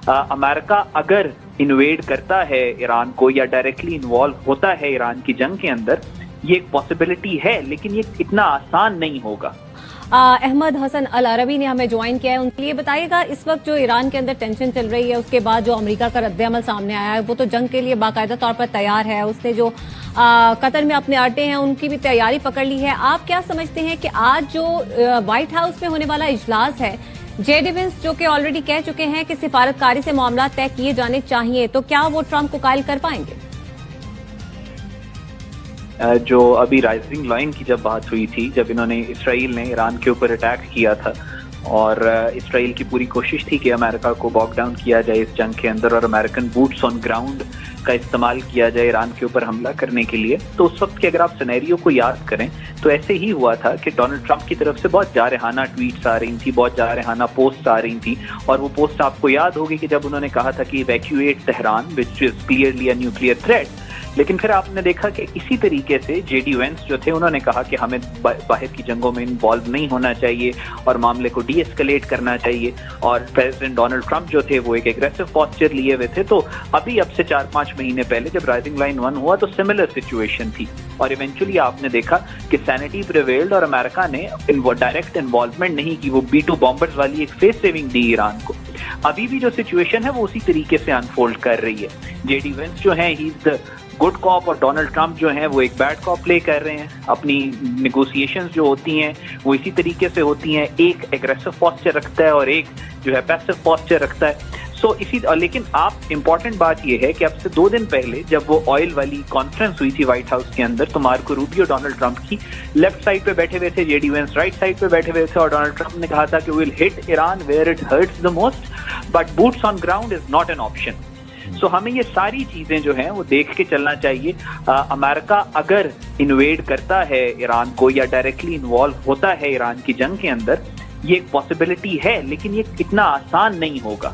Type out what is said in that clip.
America अगर invade करता है ईरान को या डायरेक्टली इन्वॉल्व होता है ईरान की जंग के अंदर, ये एक पॉसिबिलिटी है, लेकिन ये इतना आसान नहीं होगा। अहमद हसन अल अरबी ने हमें ज्वाइन किया है, उनके लिए बताइएगा इस वक्त जो ईरान के अंदर टेंशन चल रही है, उसके बाद जो अमेरिका का रद्द-ए-अमल सामने आया है, वो तो जंग के लिए बाकायदा तौर पर तैयार है। उसने जो कतर में अपने अड्डे हैं उनकी भी तैयारी पकड़ ली है। आप क्या समझते हैं कि आज जो व्हाइट हाउस में होने वाला इजलास है, जे.डी. वेंस जो कि ऑलरेडी कह चुके हैं कि सिफारतकारी से मामला तय किए जाने चाहिए, तो क्या वो ट्रंप को कायल कर पाएंगे? जो अभी राइजिंग लाइन की जब बात हुई थी, जब इन्होंने इसराइल ने ईरान के ऊपर अटैक किया था और इसराइल की पूरी कोशिश थी कि अमेरिका को बॉक डाउन किया जाए इस जंग के अंदर और अमेरिकन बूट्स ऑन ग्राउंड का इस्तेमाल किया जाए ईरान के ऊपर हमला करने के लिए, तो उस वक्त के अगर आप सिनेरियो को याद करें तो ऐसे ही हुआ था कि डोनाल्ड ट्रंप की तरफ से बहुत जारहाना ट्वीट्स आ रही थी, बहुत जारहाना पोस्ट आ रही थी। और वो पोस्ट आपको याद होगी कि जब उन्होंने कहा था कि evacuate Tehran which is clearly a nuclear threat, लेकिन फिर आपने देखा कि इसी तरीके से जे.डी. वेंस जो थे उन्होंने कहा कि हमें बाहर की जंगों में इन्वॉल्व नहीं होना चाहिए और मामले को डी एस्केलेट करना चाहिए। और प्रेसिडेंट डोनाल्ड ट्रंप जो थे वो एक एग्रेसिव पोस्चर लिए हुए थे। तो अभी अब से 4-5 महीने पहले जब राइजिंग लाइन 1 हुआ तो सिमिलर सिचुएशन थी और इवेंचुअली आपने देखा कि सैनिटी प्रिवेल्ड और अमेरिका ने डायरेक्ट इन्वॉल्वमेंट नहीं की, वो B-2 बॉम्बर्स वाली एक फेस सेविंग दी ईरान को। अभी भी जो सिचुएशन है वो उसी तरीके से अनफोल्ड कर रही है। जे.डी. वेंस जो है he is the good cop और डोनाल्ड ट्रंप जो हैं वो एक बैड कॉप प्ले कर रहे हैं। अपनी नेगोशिएशंस जो होती हैं वो इसी तरीके से होती हैं, एक एग्रेसिव पोस्चर रखता है और एक जो है पैसिव पोस्चर रखता है। लेकिन आप इम्पॉर्टेंट बात ये है कि अब से 2 दिन पहले जब वो ऑयल वाली कॉन्फ्रेंस हुई थी व्हाइट हाउस के अंदर, तो मार्को रूबियो डोनाल्ड ट्रंप की लेफ्ट साइड पे बैठे हुए थे, जे.डी. वेंस राइट साइड पे बैठे हुए थे और डोनाल्ड ट्रंप ने कहा था कि will hit Iran where it hurts the most but boots on ground is not an option. So हमें ये सारी चीजें जो हैं वो देख के चलना चाहिए। अमेरिका अगर इन्वेड करता है ईरान को या डायरेक्टली इन्वॉल्व होता है ईरान की जंग के अंदर, ये एक पॉसिबिलिटी है, लेकिन ये इतना आसान नहीं होगा।